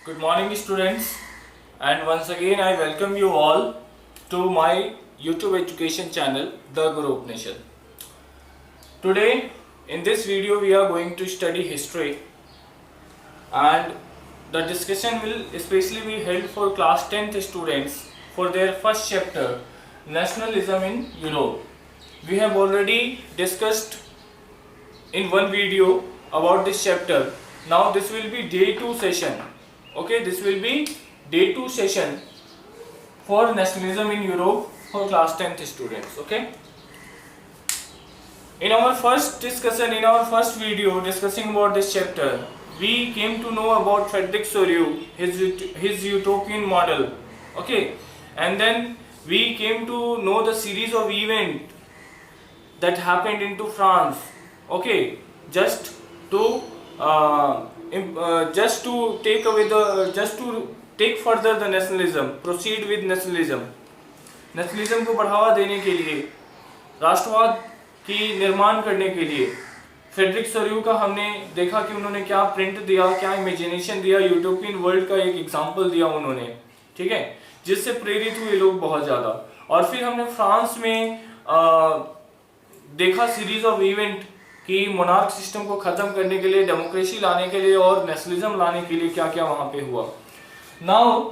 Good morning, students, and once again I welcome you all to my YouTube education channel, The Guru Upnishad. Today, in this video, we are going to study history, and the discussion will especially be held for class 10th students for their first chapter, Nationalism in Europe. We have already discussed in one video about this chapter. Now this will be day 2 session. Okay, this will be day 2 session for nationalism in Europe for class 10th students. Okay, in our first discussion, in our first video discussing about this chapter, we came to know about Frederick Sorio, his utopian model. Okay, and then we came to know the series of events that happened into France. Okay, just to take further the nationalism, proceed with nationalism. Nationalism को बढ़ावा देने के लिए, राष्ट्रवाद की निर्माण करने के लिए फ्रेडरिक सोरियो का हमने देखा कि उन्होंने क्या प्रिंट दिया, क्या इमेजिनेशन दिया, यूटोपियन वर्ल्ड का एक एग्जांपल दिया उन्होंने, ठीक है, जिससे प्रेरित हुए लोग बहुत ज़्यादा। और फिर हमने फ्रांस में देखा सीरीज ऑफ इवेंट कि मोनार्क सिस्टम को खत्म करने के लिए, डेमोक्रेसी लाने के लिए और नेशनलिज्म लाने के लिए क्या क्या वहां पे हुआ। Now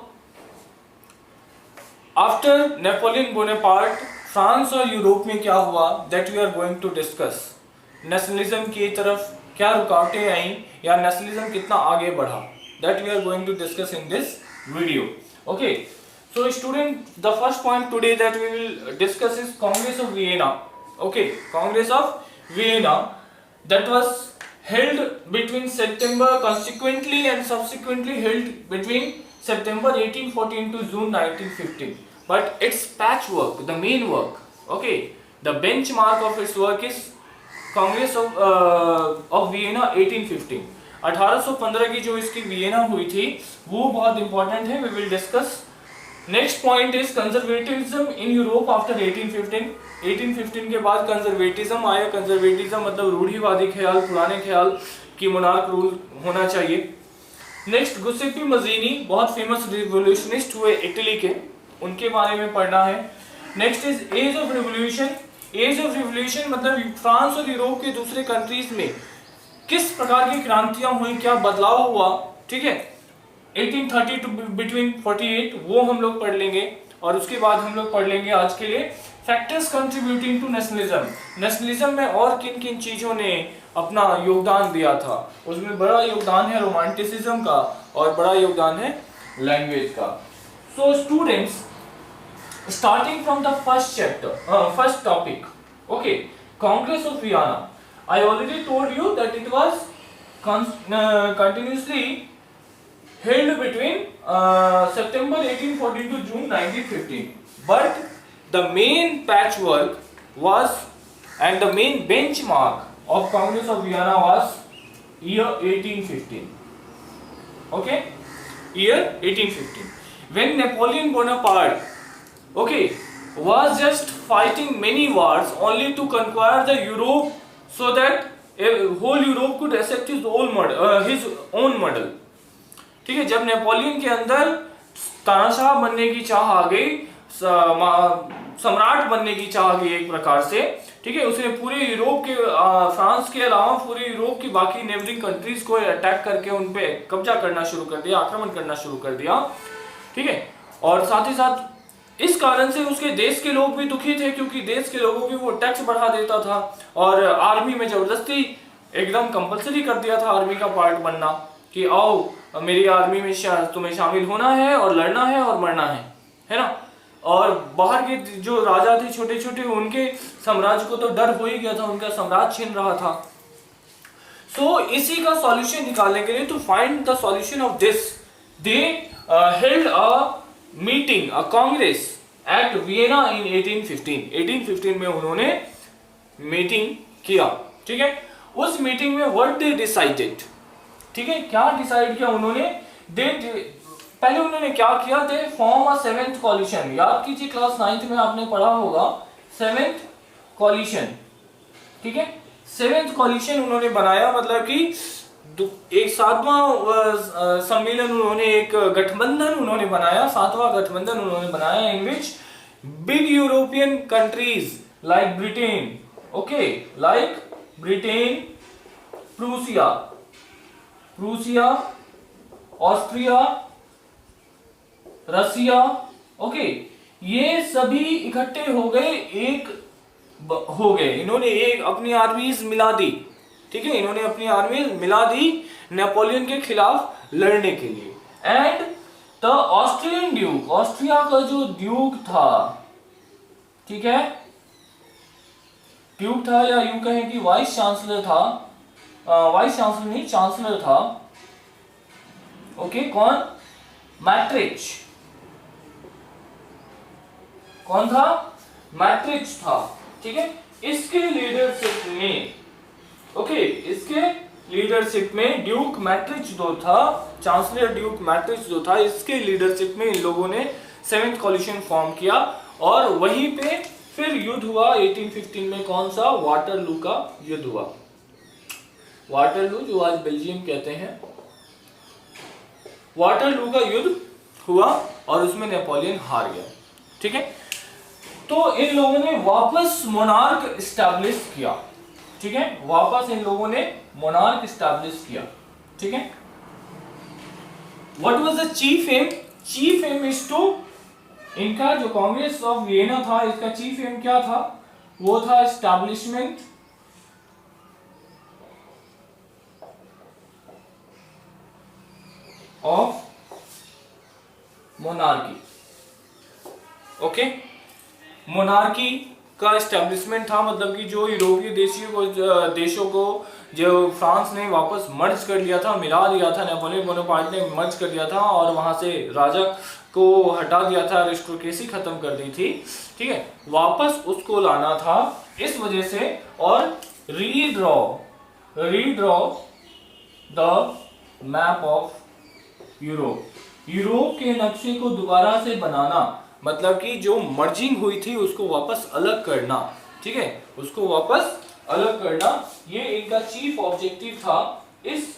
after Napoleon Bonaparte France और यूरोप में क्या हुआ, that we are going to discuss. Nationalism की तरफ क्या रुकावटें आई या नेशनलिज्म कितना आगे बढ़ा, that we are going to discuss in this video. Okay, so student, the first point today that we will discuss is Congress of Vienna. Okay, Congress of Vienna that was held between September, consequently and subsequently held between September 1814 to June 1915. But its patchwork, the main work, okay, the benchmark of its work is Congress of Vienna 1815. 1815 की जो इसकी Vienna हुई थी वो बहुत important है, we will discuss. Next point is conservatism in Europe after 1815. 1815 के बाद कंजर्वेटिज्म आया। कंजर्वेटिज्म मतलब रूढ़िवादी ख्याल, पुराने ख्याल कि मोनार्क रूल होना चाहिए। नेक्स्ट गुसेप्पी मजीनी, बहुत फेमस रिवोल्यूशनिस्ट हुए इटली के, उनके बारे में पढ़ना है। Next is age of revolution. Age of revolution मतलब फ्रांस और यूरोप के दूसरे कंट्रीज में किस प्रकार की क्रांतियां हुई, क्या बदलाव हुआ, ठीक है, 1830 टू बिटवीन 48, वो हम लोग पढ़ लेंगे। और उसके बाद हम लोग पढ़ लेंगे आज के लिए factors contributing to nationalism. Nationalism में और किन किन चीजों ने अपना योगदान दिया था। उसमें बड़ा योगदान है रोमांटिसिज्म का और बड़ा योगदान है लैंग्वेज का। So students, starting from the first chapter, first topic, okay, Congress of Vienna. I already told you that it was continuously held between September 1814 to June 1915, but the main patchwork was and the main benchmark of Congress of Vienna was year 1815. Okay, year 1815, when Napoleon Bonaparte, okay, was just fighting many wars only to conquer the Europe so that whole Europe could accept his own model. ठीक है, जब Napoleon के अंदर तानाशाह बनने की चाह आ गई, सम्राट बनने की चाह आ गई एक प्रकार से, ठीक है, उसने पूरे यूरोप के, फ्रांस के अलावा पूरे यूरोप की बाकी नेबरिंग कंट्रीज को अटैक करके उन पे कब्जा करना शुरू कर दिया, आक्रमण करना शुरू कर दिया, ठीक है। और साथ ही साथ इस कारण से उसके देश के लोग भी दुखी थे, क्योंकि देश के लोगों की वो टैक्स बढ़ा देता था और आर्मी में जबरदस्ती एकदम कंपलसरी कर दिया था आर्मी का पार्ट बनना, कि आओ मेरी आर्मी में तुम्हें शामिल होना है और लड़ना है और मरना है ना। और बाहर के जो राजा थे छोटे छोटे, उनके साम्राज्य को तो डर हो ही गया था, उनका साम्राज्य छीन रहा था। सो इसी का सॉल्यूशन निकालने के लिए, to find the solution of this, they held a meeting, a congress at Vienna in 1815. 1815 में उन्होंने मीटिंग किया, ठीक है। उस मीटिंग में व्हाट दे डिसाइडेड, ठीक है, क्या डिसाइड किया उन्होंने, पहले उन्होंने क्या किया, the form a seventh coalition. याद कीजिए क्लास 9th में आपने पढ़ा होगा सेवेंथ कॉलिशन, ठीक है। सेवेंथ कॉलिशन उन्होंने बनाया, मतलब कि एक सातवां सम्मेलन उन्होंने, एक गठबंधन उन्होंने बनाया, सातवां गठबंधन उन्होंने बनाया, in which big European countries like Britain, okay, like Britain, Prussia, Austria, Russia, okay, ये सभी इकट्ठे हो गए, हो गए, इन्होंने एक अपनी आर्मीज मिला दी, ठीक है, इन्होंने अपनी आर्मी मिला दी नेपोलियन के खिलाफ लड़ने के लिए। And the Austrian Duke, Austria का जो ड्यूक था, ठीक है, ड्यूक था, या यूं कहें कि वाइस चांसलर था, वाइस चांसलर नहीं, चांसलर था, ओके, कौन, मैट्रिच, कौन था, मैट्रिच था, ठीक है, इसके लीडरशिप में, ओके, इसके लीडरशिप में ड्यूक मैट्रिच जो था, चांसलर ड्यूक मैट्रिच जो था, इसके लीडरशिप में इन लोगों ने 7th कॉलिशन फॉर्म किया, और वहीं पे फिर युद्ध हुआ 1815 में, कौन सा, वाटरलू का युद्ध हुआ, वाटरलू जो आज बेल्जियम कहते हैं, वाटरलू का युद्ध हुआ और उसमें नेपोलियन हार गया, ठीक है। तो इन लोगों ने वापस मोनार्क एस्टैब्लिश किया, ठीक है, वापस इन लोगों ने मोनार्क एस्टैब्लिश किया, ठीक है। What was the chief aim, chief aim is to, इनका जो कांग्रेस ऑफ वियना था, इसका चीफ एम क्या था, वो था establishment of monarchy, okay, monarchy का एस्टेब्लिशमेंट था, मतलब कि जो यूरोपीय देशों को जो फ्रांस ने वापस मर्ज कर लिया था, मिला दिया था, नेपोलियन बोनापार्ट ने मर्ज कर दिया था और वहां से राजा को हटा दिया था, एरिस्टोक्रेसी खत्म कर दी थी, ठीक है, वापस उसको लाना था इस वजह से, और redraw the map of Europe, Europe के नक्शे को दोबारा से बनाना, मतलब कि जो मर्जिंग हुई थी उसको वापस अलग करना, ठीक है, उसको वापस अलग करना, ये इनका चीफ ऑब्जेक्टिव था इस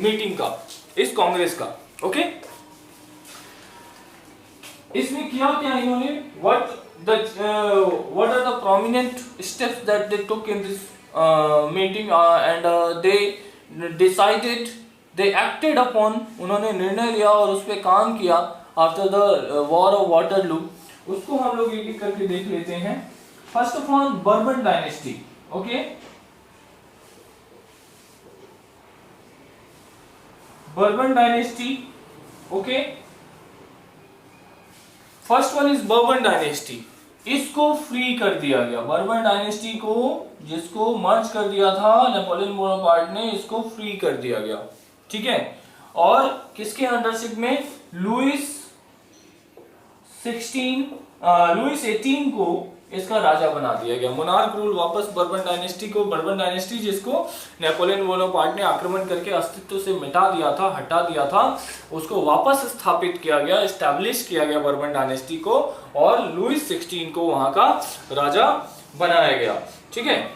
मीटिंग का, इस कांग्रेस का, ओके। इसमें किया क्या इन्होंने, what are the prominent steps that they took in this meeting, and they decided, they acted upon, उन्होंने निर्णय लिया और उस पर काम किया after the war of Waterloo, उसको हम लोग एक एक करके देख लेते हैं। First of all bourbon dynasty, okay, bourbon dynasty, okay, first one is bourbon dynasty, इसको फ्री कर दिया गया, बर्बन डायनेस्टी को जिसको मर्ज कर दिया था नेपोलियन बोनापार्ट ने, इसको फ्री कर दिया गया, ठीक है, और किसके अंडरशिप में, लुइस 18 को इसका राजा बना दिया गया, मोनार्क रूल वापस बर्बन डायनेस्टी को, बर्बन डायनेस्टी जिसको नेपोलियन बोनापार्ट ने आक्रमण करके अस्तित्व से मिटा दिया था, हटा दिया था, उसको वापस स्थापित किया गया, एस्टैब्लिश किया गया बर्बन डायनेस्टी को, और लुइस 16 को वहां का राजा बनाया गया, ठीक है।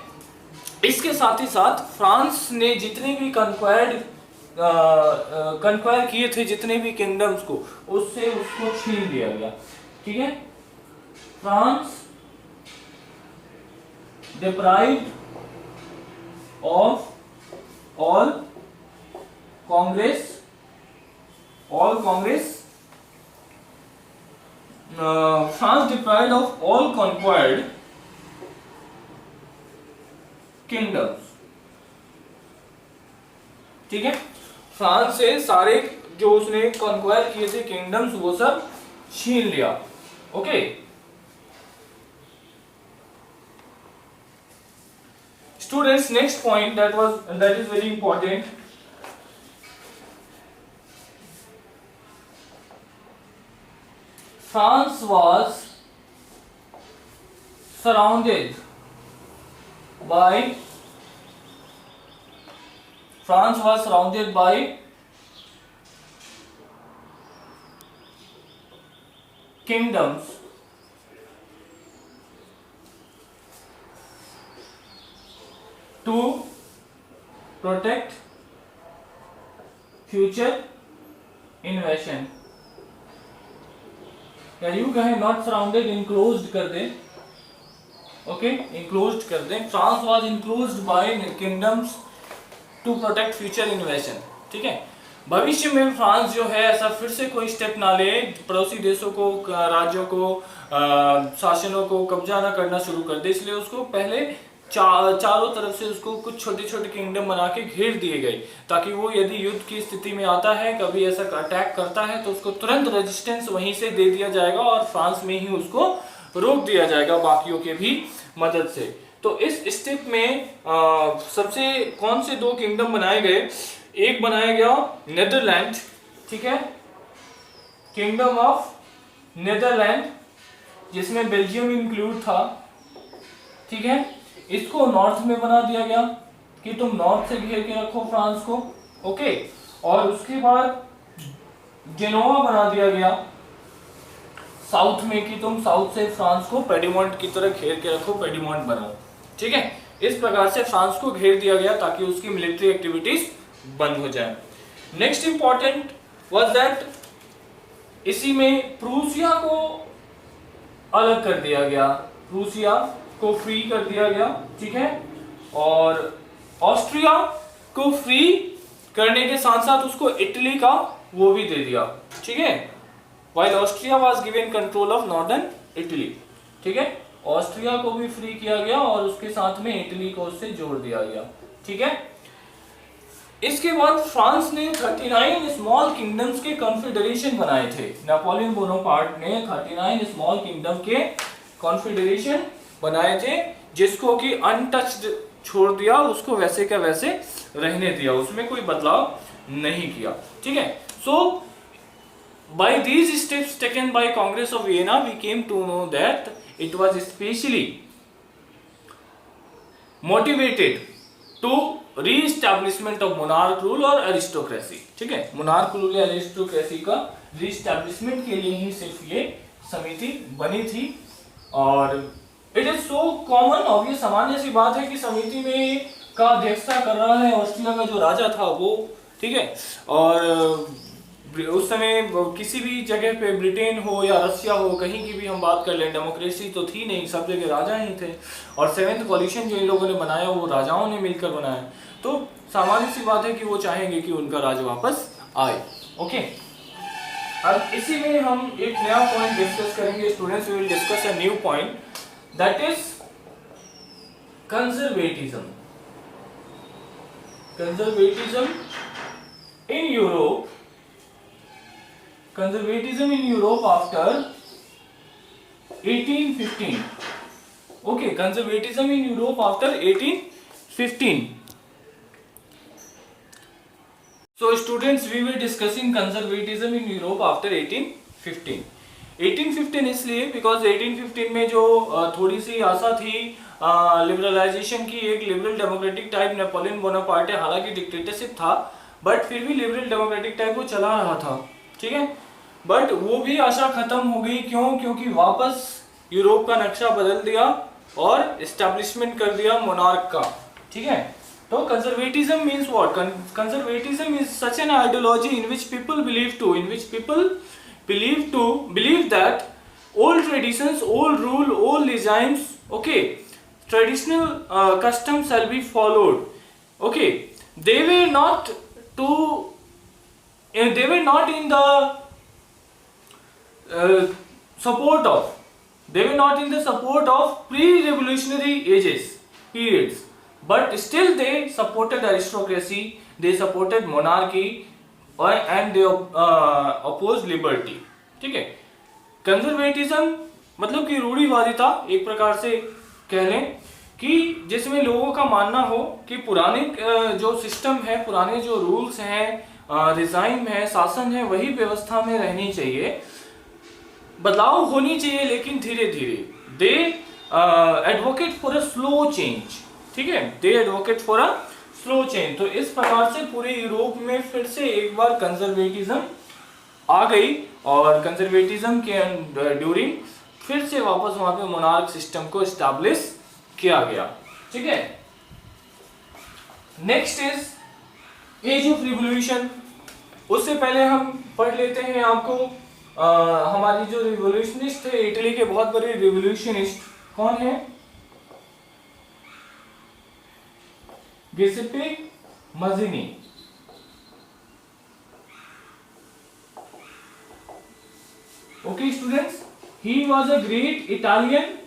इसके साथ ही साथ फ्रांस ने जितने भी कंक्वायर किए थे, जितने भी किंगडम्स को, उससे उसको छीन लिया गया, ठीक है। France deprived of all Congress, France deprived of all conquered kingdoms, ठीक है, फ्रांस से सारे जो उसने कंक्वायर किए थे किंगडम्स वो सब छीन लिया, okay. Students, next point that is very important. France was surrounded by kingdoms to protect future इन्वेशन, या यूं कहें नॉट सराउंडेड, इनक्लोज्ड कर दे, ओके, इनक्लोज्ड कर दे। France was enclosed by kingdoms to protect future invasion, ठीक है। भविष्य में फ्रांस जो है ऐसा फिर से कोई स्टेप ना ले, पड़ोसी देशों को, राज्यों को, शासनों को कब्जा ना करना शुरू कर दे, इसलिए उसको पहले चारों तरफ से उसको कुछ छोटे छोटे किंगडम बना के घेर दिए गए, ताकि वो यदि युद्ध की स्थिति में आता है, कभी ऐसा अटैक करता है, तो उसको तुरंत रेजिस्टेंस वहीं से दे दिया जाएगा और फ्रांस में ही उसको रोक दिया जाएगा बाकियों के भी मदद से। तो इस स्टेप में सबसे कौन से दो किंगडम बनाए गए, एक बनाया गया नेदरलैंड, ठीक है, किंगडम ऑफ नेदरलैंड, जिसमें बेल्जियम इंक्लूड था, ठीक है। इसको नॉर्थ में बना दिया गया कि तुम नॉर्थ से घेर के रखो फ्रांस को, ओके। और उसके बाद जेनोवा बना दिया गया साउथ में कि तुम साउथ से फ्रांस को पेडिमोंट की तरह घेर के रखो, पेडिमोंट बनाओ, ठीक है। इस प्रकार से फ्रांस को घेर दिया गया ताकि उसकी मिलिट्री एक्टिविटीज बंद हो जाए। नेक्स्ट इंपॉर्टेंट वाज दैट इसी में प्रूसिया को अलग कर दिया गया, प्रूसिया को फ्री कर दिया गया, ठीक है। और ऑस्ट्रिया को फ्री करने के साथ साथ उसको इटली का वो भी दे दिया, ठीक है। While Austria was given control of northern Italy, ठीक है। ऑस्ट्रिया को भी फ्री किया गया और उसके साथ में इटली को उससे जोड़ दिया गया, ठीक है। इसके बाद फ्रांस ने 39 स्मॉल किंगडम्स के कॉन्फेडरेशन बनाए थे। नेपोलियन बोनापार्ट ने 39 स्मॉल किंगडम के कॉन्फेडरेशन बनाए थे, जिसको कि अनटच्ड छोड़ दिया, उसको वैसे का वैसे रहने दिया, उसमें कोई बदलाव नहीं किया, ठीक है। So by these steps taken by congress of Vienna we came to know that it was specially motivated to reestablishment of monarch rule और एरिस्टोक्रेसी, ठीक है। मोनार्क रूल या एरिस्टोक्रेसी का रीएस्टैब्लिशमेंट के लिए ही सिर्फ ये समिति बनी थी। और इट इज सो कॉमन, और ये सामान्य सी बात है कि समिति में का अध्यक्षता कर रहा है ऑस्ट्रिया का जो राजा था वो, ठीक है। और उस समय किसी भी जगह पे ब्रिटेन हो या रसिया हो, कहीं की भी हम बात कर लें, डेमोक्रेसी तो थी नहीं, सब जगह राजा ही थे। और 7th कॉलिशन जो इन लोगों ने बनाया वो राजाओं ने मिलकर बनाया, तो सामान्य सी बात है कि वो चाहेंगे कि उनका राज वापस आए, ओके। अब इसी में हम एक नया पॉइंट डिस्कस करेंगे students, we will discuss a new point that is conservatism. Conservatism in Europe, conservatism in Europe after 1815, okay, conservatism in Europe after 1815. So students, we were discussing conservatism in Europe after 1815. 1815 इसलिए because 1815 में जो थोड़ी सी आशा थी liberalisation की, एक liberal democratic type Napoleon Bonaparte, हालांकि dictatorship था but फिर भी लिबरल डेमोक्रेटिक टाइप वो चला रहा था, ठीक है। बट वो भी आशा खत्म हो गई, क्यों? क्योंकि वापस यूरोप का नक्शा बदल दिया और एस्टैब्लिशमेंट कर दिया मोनार्क का, ठीक है। तो conservatism means what? Conservatism is such an ideology in which people believe that old traditions, old rule, old regimes, okay, traditional customs shall be followed, okay. They were not in the support of pre-revolutionary periods, but still they supported aristocracy, they supported monarchy, and they opposed liberty, ठीक है। Conservatism मतलब कि रूढ़िवादिता, एक प्रकार से कह लें कि जिसमें लोगों का मानना हो कि पुराने जो सिस्टम है, पुराने जो रूल्स हैं, रिजाइम है, शासन है, वही व्यवस्था में रहनी चाहिए, बदलाव होनी चाहिए लेकिन धीरे धीरे। They advocate for a slow change, ठीक है, they advocate for a slow change. तो इस प्रकार से पूरे यूरोप में फिर से एक बार कंजर्वेटिज्म आ गई और कंजर्वेटिज्म के ड्यूरिंग फिर से वापस वहां पे मोनार्क सिस्टम को एस्टैब्लिश किया गया, ठीक है। Next is age of revolution. उससे पहले हम पढ़ लेते हैं आपको हमारी जो रिवोल्यूशनिस्ट थे, इटली के बहुत बड़े रिवोल्यूशनिस्ट कौन है? Giuseppe Mazzini. Okay students, he was a great Italian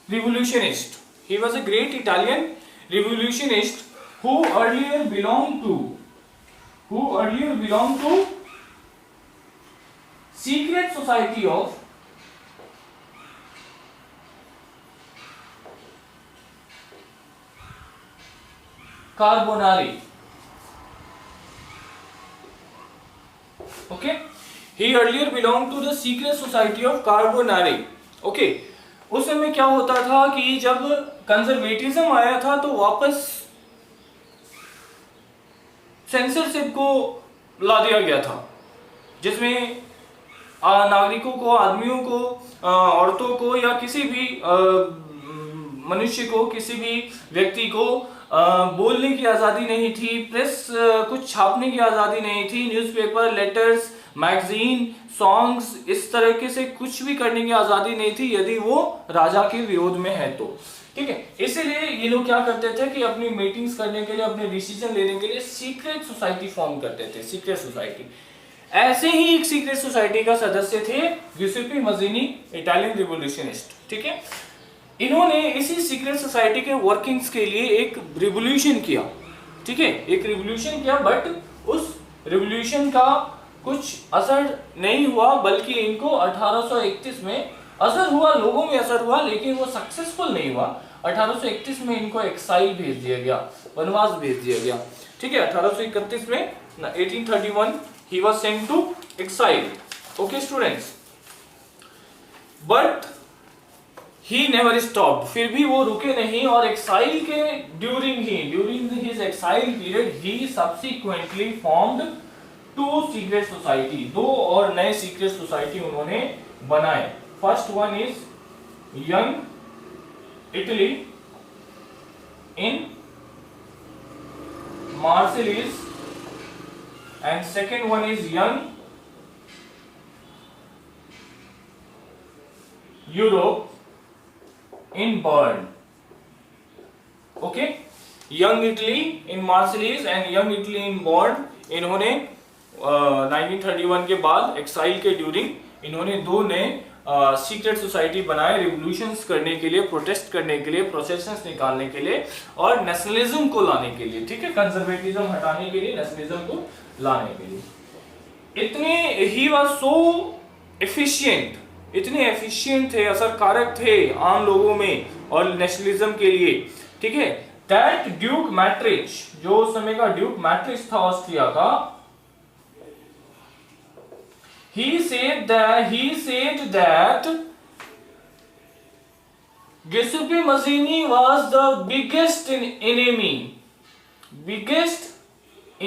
revolutionist. He was a great Italian revolutionist who earlier belonged to secret society of Carbonari. Okay, he earlier belonged to the secret society of Carbonari. Okay, उस समय क्या होता था कि जब conservatism आया था तो वापस सेंसरशिप को ला दिया गया था, जिसमें नागरिकों को, आदमियों को, औरतों को या किसी भी मनुष्य को, किसी भी व्यक्ति को बोलने की आज़ादी नहीं थी, प्रेस कुछ छापने की आज़ादी नहीं थी, न्यूज़पेपर, लेटर्स, मैगजीन, सॉन्ग्स, इस तरह से कुछ भी करने की आज़ादी नहीं थी यदि वो राजा के विरोध में है तो। ठीक है, इसीलिए ये लोग क्या करते थे कि अपनी मीटिंग्स करने के लिए, अपने डिसीजन लेने के लिए सीक्रेट सोसाइटी फॉर्म करते थे, सीक्रेट सोसाइटी। ऐसे ही एक सीक्रेट सोसाइटी का सदस्य थे गिउसेप्पे मज़िनी, इटालियन रिवोल्यूशनिस्ट। ठीक है, इन्होंने इसी सीक्रेट सोसाइटी के वर्किंग्स के लिए एक रिवोल्यूशन किया। ठीक है, एक रिवोल्यूशन किया, बट उस रिवोल्यूशन का कुछ असर नहीं हुआ, बल्कि इनको 1831 में असर हुआ, लोगों में असर हुआ, लेकिन वो सक्सेसफुल नहीं हुआ। 1831 में इनको एक्साइल भेज दिया गया, वनवास भेज दिया गया। ठीक है, 1831 में 1831 he was sent to exile. Okay students, but he never stopped. फिर भी वो रुके नहीं, और एक्साइल के during his exile period he subsequently formed two secret society, दो और नए सीक्रेट सोसाइटी उन्होंने बनाए। First one is young Italy in Marseilles, and second one is young Europe in Bern. Okay, young Italy in Marseilles and young Italy in Bern, इन्होंने 1931 के बाद exile के during इन्होंने दो नए सीक्रेट सोसाइटी बनाए, रिवोल्यूशंस करने के लिए, प्रोटेस्ट करने के लिए, प्रोसेशंस निकालने के लिए और नेशनलिज्म को लाने के लिए। ठीक है, कंजर्वेटिज्म हटाने के लिए, नेशनलिज्म को लाने के लिए। इतने ही वाज सो एफिशिएंट, इतने एफिशिएंट थे, असरकारक थे आम लोगों में और नेशनलिज्म के लिए। ठीक है, दैट ड्यूक मैट्रिच, जो उस समय का ड्यूक मैट्रिच था ऑस्ट्रिया का, he said that Giuseppe Mazzini was the biggest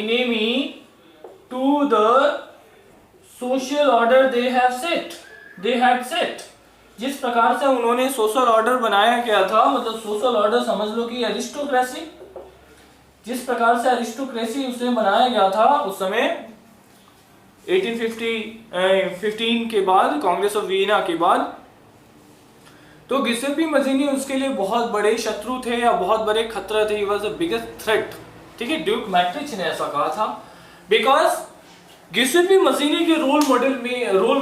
enemy to the social order they had set. जिस प्रकार से उन्होंने सोशल ऑर्डर बनाया गया था, मतलब सोशल ऑर्डर समझ लो कि एरिस्टोक्रेसी, जिस प्रकार से एरिस्टोक्रेसी उसे बनाया गया था उस समय 1815 के बाद, कांग्रेस ऑफ वियना के बाद, तो गिउसेप्पे मज़िनी उसके लिए बहुत बड़े शत्रु थे या बहुत बड़े खतरा थे। He was the biggest threat. ठीक है, ड्यूक मैट्रिच ने ऐसा कहा था, बिकॉज गिउसेप्पे मज़िनी के रोल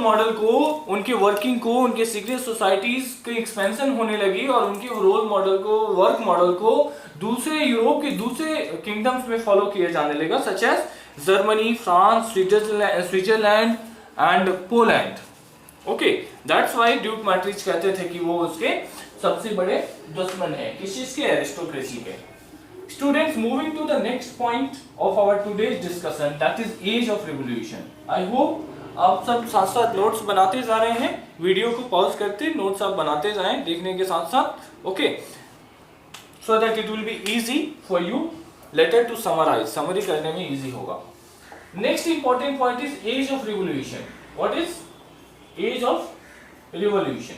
मॉडल को, उनके वर्किंग को, उनके सीक्रेट सोसाइटीज की एक्सपेंशन होने लगी और उनके रोल मॉडल को, वर्क मॉडल को दूसरे यूरोप के दूसरे किंगडम्स में फॉलो किया जाने लगा, such as Germany, France, Switzerland and Poland. Okay, that's why duke Metternich कहते थे कि वो उसके सबसे बड़े दुश्मन है, किस चीज के? एरिस्टोक्रेसी के। Students, moving to the next point of our today's discussion, that is age of revolution. I hope आप सब साथ साथ नोट्स बनाते जा रहे हैं, वीडियो को पॉज करते नोट्स आप बनाते जाएं देखने के साथ साथ। Okay, so that it will be easy for you later to summarise, summary करने में इजी होगा। Next important point is age of revolution. What is age of revolution?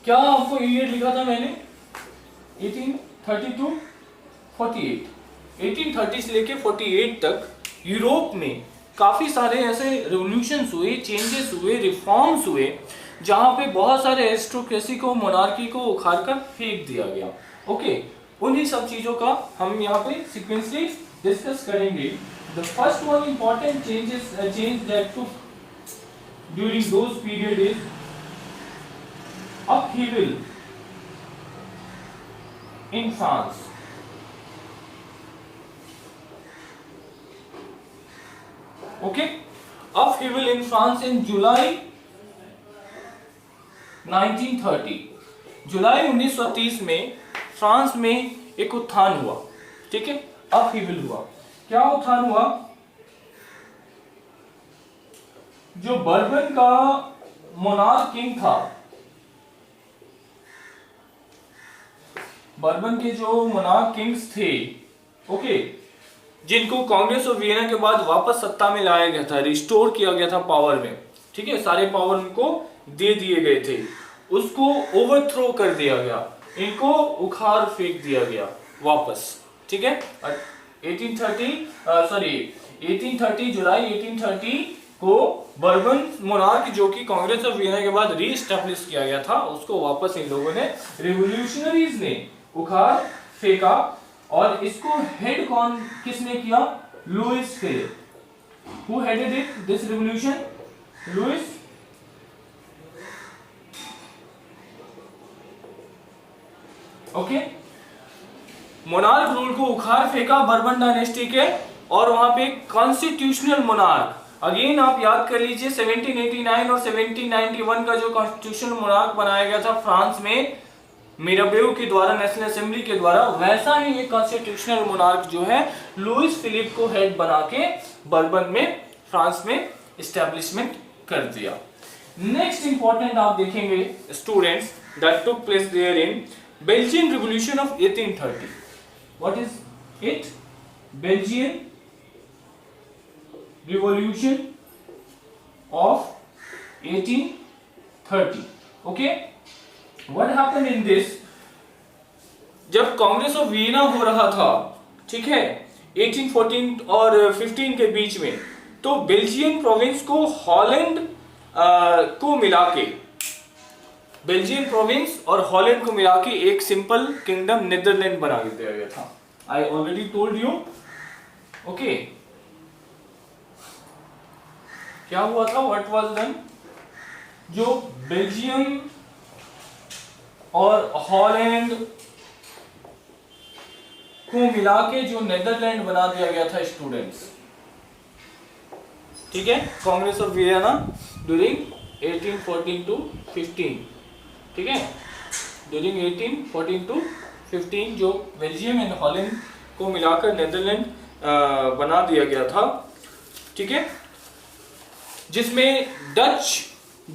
क्या आपको ईयर लिखा था मैंने? 1832 48 1830 से लेके 48 तक यूरोप में काफ़ी सारे ऐसे रेवोल्यूशंस हुए, चेंजेस हुए, रिफॉर्म्स हुए, जहाँ पे बहुत सारे एरिस्टोक्रेसी को, मोनार्की को उखाड़ कर फेंक दिया गया। ओके, उन्हीं सब चीज़ों का हम यहाँ पे सीक्वेंसली डिस्कस करेंगे। The first one important change that took during those period is upheaval in France. Okay, upheaval in France in July 1930. जुलाई 1930 में फ्रांस में एक उत्थान हुआ। ठीक है, अपहीवल हुआ। क्या उत्थान हुआ? जो बर्बन का मोनार्क किंग था, बर्बन के जो मोनार्क किंग्स थे, ओके, जिनको कांग्रेस ऑफ वियना के बाद वापस सत्ता में लाया गया था, रिस्टोर किया गया था पावर में, ठीक है, सारे पावर उनको दे दिए गए थे, उसको ओवरथ्रो कर दिया गया, इनको उखाड़ फेंक दिया गया वापस। ठीक है, 1830 जुलाई 1830 को बर्बन मोनार्क जो कि कांग्रेस ऑफ वियना के बाद रीएस्टैब्लिश किया गया था, उसको वापस इन लोगों ने, रिवोल्यूशनरीज ने उखाड़ फेंका। और इसको हेड किसने किया? Louis Philippe. Who headed it, this revolution? Louis okay. Monarch rule को उखाड़ फेंका बर्बन डायनेस्टी के, और वहां पे कॉन्स्टिट्यूशनल मोनार्क, अगेन आप याद कर लीजिए 1789 और 1791 का जो कॉन्स्टिट्यूशनल मोनार्क बनाया गया था फ्रांस में मिराबेउ के द्वारा, नेशनल असेंबली के द्वारा, वैसा ही एक कॉन्स्टिट्यूशनल मोनार्क जो है लुइस फिलिप को हेड बना के बर्बन में, फ्रांस में एस्टेब्लिशमेंट कर दिया। नेक्स्ट इंपॉर्टेंट आप देखेंगे students, that took place there in Belgian revolution of 1830। What is it? Belgian revolution of 1830। Okay, what happened in this? जब कांग्रेस ऑफ वियना हो रहा था, ठीक है, 1814 और 15 के बीच में, तो बेल्जियन प्रोविंस को हॉलैंड को मिला के, बेल्जियन प्रोविंस और हॉलैंड को मिला के एक सिंपल किंगडम नीदरलैंड बना दिया गया था। I already told you. Okay, क्या हुआ था? What was done? जो बेल्जियम और हॉलैंड को मिला के जो नीदरलैंड बना दिया गया था स्टूडेंट्स। ठीक है, Congress of Vienna during 1814 to 15। ठीक है, ड्यूरिंग 1814 टू 15 जो बेल्जियम एंड हॉलैंड को मिलाकर नीदरलैंड बना दिया गया था। ठीक है, जिसमें डच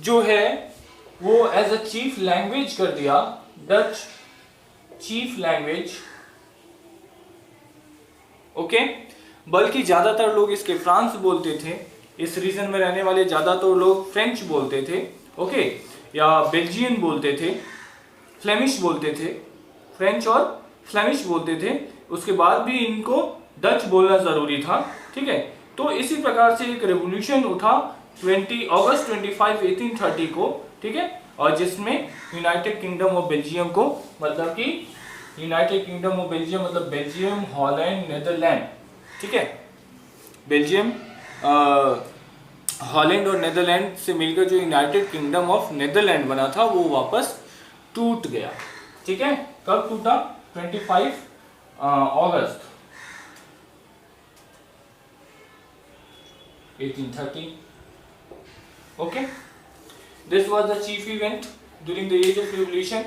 जो है वो एज अ चीफ लैंग्वेज कर दिया, डच चीफ लैंग्वेज। ओके, बल्कि ज्यादातर लोग इसके फ्रांस बोलते थे, इस रीजन में रहने वाले ज्यादातर लोग फ्रेंच बोलते थे, ओके, या बेल्जियन बोलते थे, फ्लेमिश बोलते थे, फ्रेंच और फ्लेमिश बोलते थे। उसके बाद भी इनको डच बोलना जरूरी था। ठीक है, तो इसी प्रकार से एक रेवोल्यूशन उठा 20 अगस्त 25 1830 को। ठीक है, और जिसमें यूनाइटेड किंगडम ऑफ बेल्जियम को, मतलब कि यूनाइटेड किंगडम ऑफ बेल्जियम मतलब बेल्जियम, हॉलैंड, नीदरलैंड, ठीक है, बेल्जियम, हॉलैंड और नीदरलैंड से मिलकर जो यूनाइटेड किंगडम ऑफ नीदरलैंड बना था वो वापस टूट गया। ठीक है, कब टूटा? 25 अगस्त 1830। Okay, this was the chief event during the age of revolution.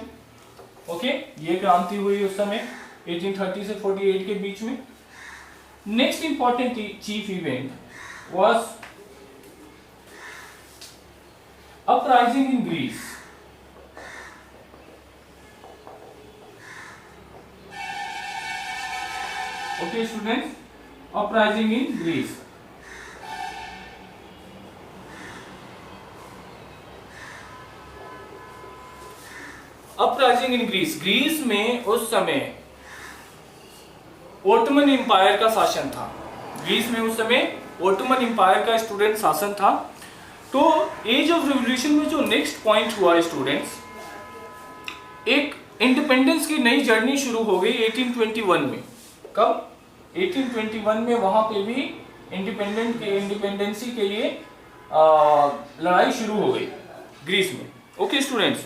Okay, ये क्रांति हुई उस समय 1830 से 48 के बीच में। Next important chief event was uprising in Greece. Okay students, uprising in Greece. Uprising in Greece, Greece में ओटोमन एम्पायर का शासन था। ग्रीस में उस समय ओटोमन एम्पायर का स्टूडेंट शासन था। तो एज ऑफ रिवॉल्यूशन में जो नेक्स्ट पॉइंट हुआ स्टूडेंट्स, एक इंडिपेंडेंस की नई जर्नी शुरू हो गई 1821 में। कब? 1821 में वहां पे भी इंडिपेंडेंसी के लिए लड़ाई शुरू हो गई ग्रीस में। ओके स्टूडेंट्स,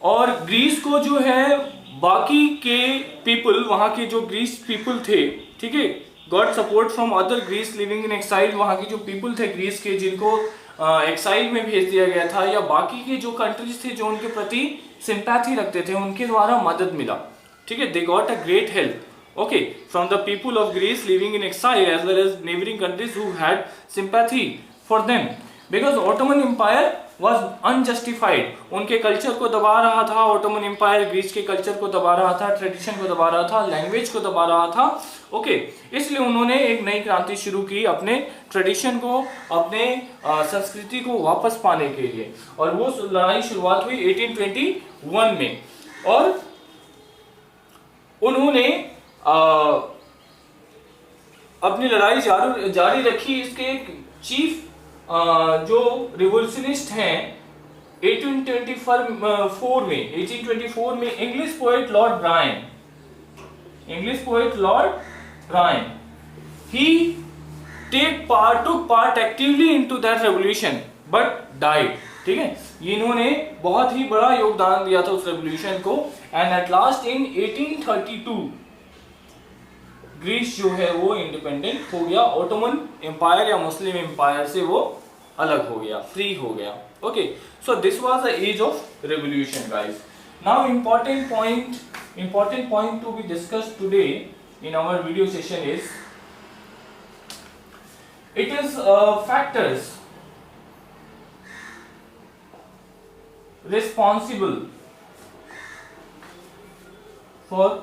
और ग्रीस को जो है बाकी के पीपल, वहां के जो ग्रीस पीपल थे, ठीक है, got support from other Greece living in exile. वहां के जो पीपल थे ग्रीस के, जिनको एक्साइल में भेज दिया गया था, या बाकी के जो कंट्रीज थे जो उनके प्रति सिंपैथी रखते थे, उनके द्वारा मदद मिला। ठीक है, they got a great help, okay, from the people of Greece living in exile as well as neighboring countries who had sympathy for them, because Ottoman Empire was unjustified. उनके कल्चर को दबा रहा था Ottoman Empire, ग्रीस के culture को दबा रहा था, ट्रेडिशन को दबा रहा था, लैंग्वेज को दबा रहा था। ओके, इसलिए उन्होंने एक नई क्रांति शुरू की अपने ट्रेडिशन को, अपने संस्कृति को वापस पाने के लिए, और वो लड़ाई शुरुआत हुई 1821 में। और उन्होंने अपनी लड़ाई जारी रखी। इसके एक चीफ जो रिवोल्यूशनिस्ट हैं 1824 में English poet Lord Brian, he took part actively into that revolution but died। ठीक है, इन्होंने बहुत ही बड़ा योगदान दिया था उस रेवोल्यूशन को, and at last in 1832 Greece जो है वो इंडिपेंडेंट हो गया। ऑटोमन एम्पायर या मुस्लिम एम्पायर से वो अलग हो गया, फ्री हो गया। Okay, so this was the age of revolution guys. Now important point to be discussed today in our video session is, it is factors responsible for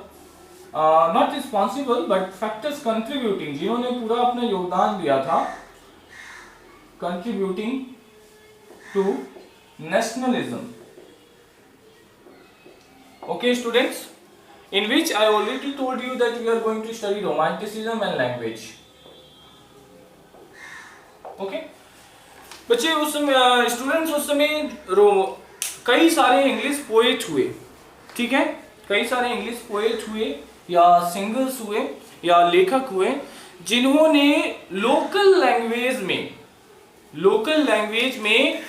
not responsible but factors contributing, जिन्होंने पूरा अपना योगदान दिया था contributing to nationalism। Okay students, in which I already told you that we are going to study romanticism and language। Okay, बच्चे उस समय students उस समय कई सारे इंग्लिश पोएट हुए। ठीक है, कई सारे इंग्लिश पोएट हुए या सिंगर्स हुए या लेखक हुए, जिन्होंने लोकल लैंग्वेज में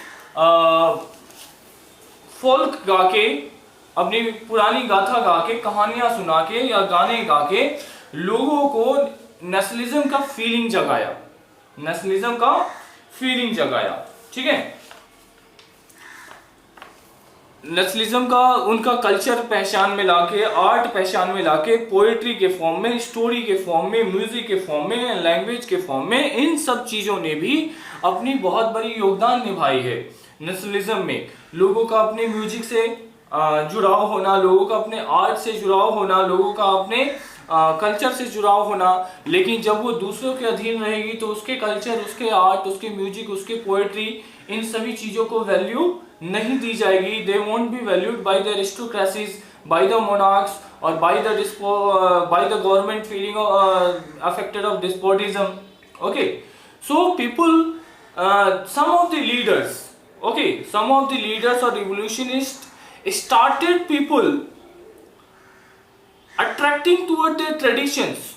फोल्क गा के, अपनी पुरानी गाथा गा के, कहानियां सुना के या गाने गा के लोगों को नेशनलिज्म का फीलिंग जगाया। ठीक है, नेशनलिज्म का उनका कल्चर पहचान में लाके, आर्ट पहचान में लाके, पोएट्री के फॉर्म में, स्टोरी के फॉर्म में, म्यूजिक के फॉर्म में, लैंग्वेज के फॉर्म में, इन सब चीजों ने भी अपनी बहुत बड़ी योगदान निभाई है नेशनलिज्म में। लोगों का अपने म्यूजिक से जुड़ाव होना, लोगों का अपने आर्ट से जुड़ाव होना, लोगों का अपने कल्चर से जुड़ाव होना। लेकिन जब वो दूसरों के अधीन रहेगी तो उसके कल्चर, उसके आर्ट, उसके म्यूजिक, उसके पोएट्री, इन सभी चीजों को वैल्यू नहीं दी जाएगी। They won't be valued by the aristocracies, by the monarchs, और by the government feeling affected of despotism. Okay, so people, some of the leaders or revolutionists started people attracting toward their traditions,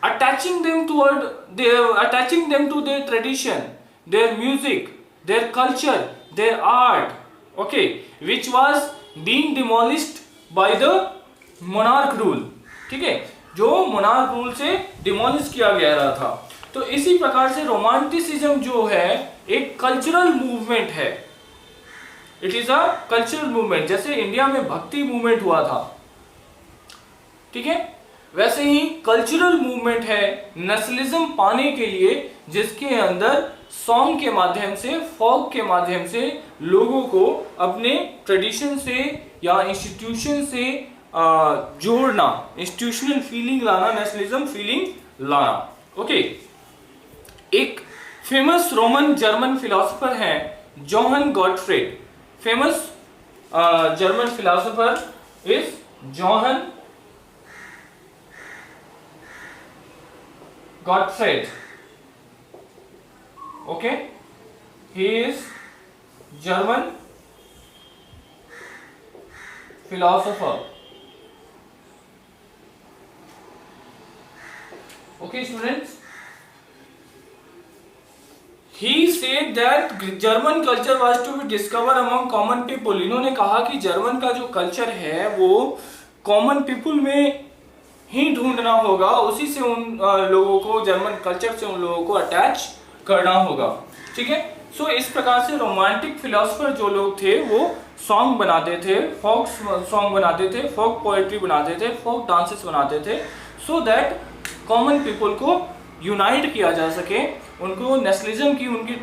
attaching them to their tradition, their music, their culture, their art, okay, which was being demolished by the monarch rule। ठीक है, जो monarch rule से demolish किया गया रहा था। तो इसी प्रकार से रोमांटिसिज्म जो है एक कल्चरल मूवमेंट है। It is a cultural movement, जैसे इंडिया में भक्ति मूवमेंट हुआ था, ठीक है, वैसे ही कल्चरल मूवमेंट है नेशनलिज्म पाने के लिए, जिसके अंदर सॉन्ग के माध्यम से, फोक के माध्यम से लोगों को अपने ट्रेडिशन से या इंस्टीट्यूशन से जोड़ना, इंस्टीट्यूशनल फीलिंग लाना, नेशनलिज्म फीलिंग लाना। ओके, एक फेमस रोमन जर्मन फिलोसोफर हैं Johann Gottfried. Famous German philosopher is Johann Gottfried. Okay, he is German philosopher. Okay, students. He said that German culture was to be discovered among common people. इन्होंने कहा कि German का जो culture है वो common people में ही ढूंढना होगा, उसी से उन लोगों को, जर्मन कल्चर से उन लोगों को अटैच करना होगा। ठीक है, सो इस प्रकार से रोमांटिक फिलोसफर जो लोग थे वो सॉन्ग बनाते थे, फोक सॉन्ग बनाते थे, फोक पोएट्री बनाते थे, फोक डांसेस बनाते थे, सो दैट कॉमन पीपल को यूनाइट किया जा सके, उनको नेशनलिज्म की, उनकी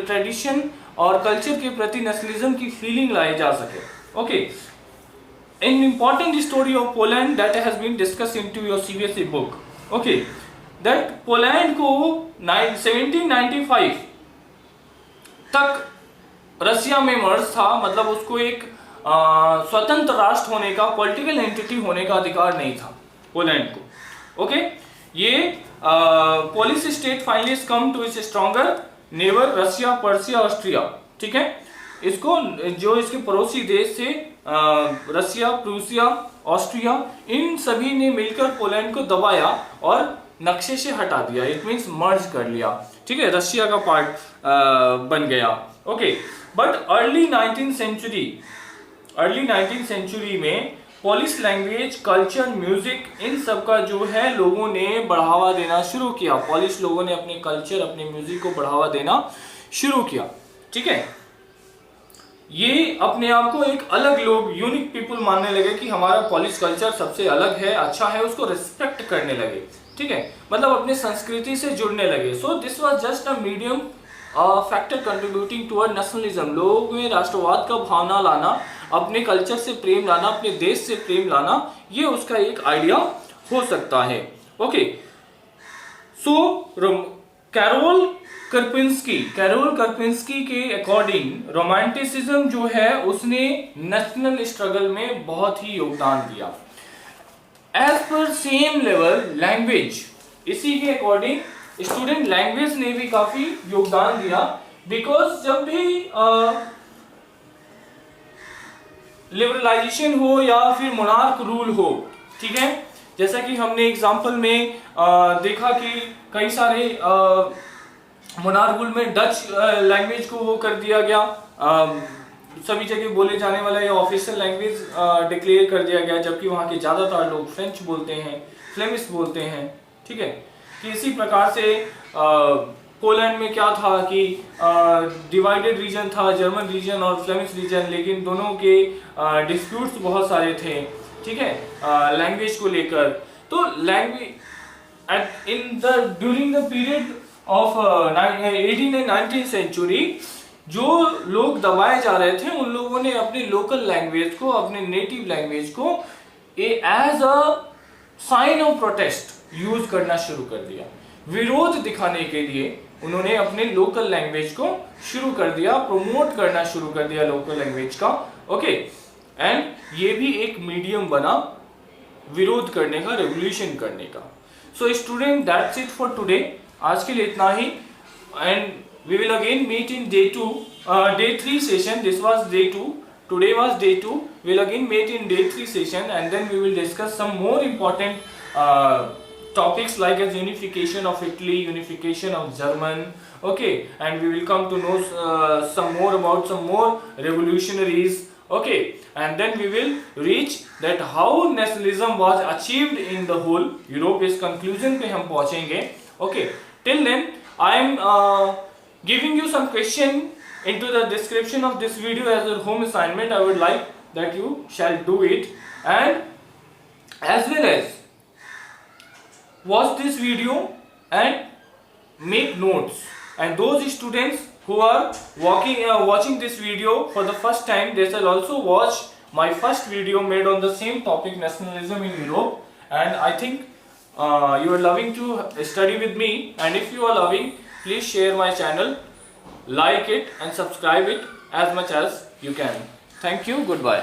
ट्रेडिशन और कल्चर के प्रति नेशनलिज्म की फीलिंग लाई जा सके। Okay, an important story of Poland that has been discussed into your CBSE book. Okay, that Poland को 1795 तक रसिया में मर्ज था, मतलब उसको एक स्वतंत्र राष्ट्र होने का, पॉलिटिकल एंटिटी होने का अधिकार नहीं था पोलैंड को। ओके, ये Polish state finally come to its stronger neighbour Russia, Persia, Austria. ठीक है, इसको जो इसके पड़ोसी देश थे रसिया, प्रूसिया, ऑस्ट्रिया, इन सभी ने मिलकर पोलैंड को दबाया और नक्शे से हटा दिया, इट मींस मर्ज कर लिया। ठीक है, रशिया का पार्ट बन गया। Okay, but early 19th century में पोलिश लैंग्वेज, कल्चर, म्यूजिक, इन सब का जो है लोगों ने बढ़ावा देना शुरू किया। पोलिश लोगों ने अपने कल्चर, अपने म्यूजिक को बढ़ावा देना शुरू किया। ठीक है, ये अपने आप को एक अलग लोग, यूनिक पीपल मानने लगे कि हमारा पोलिश कल्चर सबसे अलग है, अच्छा है, उसको रिस्पेक्ट करने लगे। ठीक है, मतलब अपने संस्कृति से जुड़ने लगे। सो this was just a medium factor contributing toward nationalism. लोगों में राष्ट्रवाद का भावना लाना, अपने कल्चर से प्रेम लाना, अपने देश से प्रेम लाना, ये उसका एक आइडिया हो सकता है। ओके, सो कैरोल कर्पिंस्की के अकॉर्डिंग रोमांटिसिज्म जो है उसने नेशनल स्ट्रगल में बहुत ही योगदान दिया। As per same level language, इसी के अकॉर्डिंग स्टूडेंट लैंग्वेज ने भी काफी योगदान दिया, बिकॉज जब भी लिबरलाइजेशन हो या फिर मोनार्क रूल हो, ठीक है, जैसा कि हमने एग्जांपल में देखा कि कई सारे मोनार्क रूल में डच लैंग्वेज को वो कर दिया गया, सभी जगह बोले जाने वाला ये ऑफिशियल लैंग्वेज डिक्लेयर कर दिया गया, जबकि वहाँ के ज़्यादातर लोग फ्रेंच बोलते हैं, फ्लेमिश बोलते हैं। ठीक है, कि इसी प्रकार से पोलैंड में क्या था कि डिवाइडेड रीजन था, जर्मन रीजन और फ्लेमिश रीजन, लेकिन दोनों के डिस्प्यूट्स बहुत सारे थे। ठीक है, लैंग्वेज को लेकर। तो language in the during the period of 18th and 19th century जो लोग दबाए जा रहे थे, उन लोगों ने अपनी लोकल लैंग्वेज को, अपने नेटिव लैंग्वेज को as a sign of protest use करना शुरू कर दिया। विरोध दिखाने के लिए उन्होंने अपने लोकल लैंग्वेज को शुरू कर दिया, प्रमोट करना शुरू कर दिया लोकल लैंग्वेज का। ओके, एंड ये भी एक मीडियम बना विरोध करने का, रेवोल्यूशन करने का। So student, that's it for today. आज के लिए इतना ही, and we will again meet in day 3 session. This was day 2, today was day 2. We will again meet in day 3 session, and then we will discuss some more important topics like as unification of Italy, unification of German. Okay, and we will come to know some more about some more revolutionaries. Okay, and then we will reach that how nationalism was achieved in the whole Europe. इस conclusion पे हम पहुँचेंगे। Okay, till then I am giving you some question into the description of this video as a home assignment. I would like that you shall do it, and as well as watch this video and make notes. And those students who are watching this video for the first time, they shall also watch my first video made on the same topic, nationalism in Europe. And I think you are loving to study with me, and if you are loving, please share my channel, like it and subscribe it as much as you can. Thank you. Goodbye.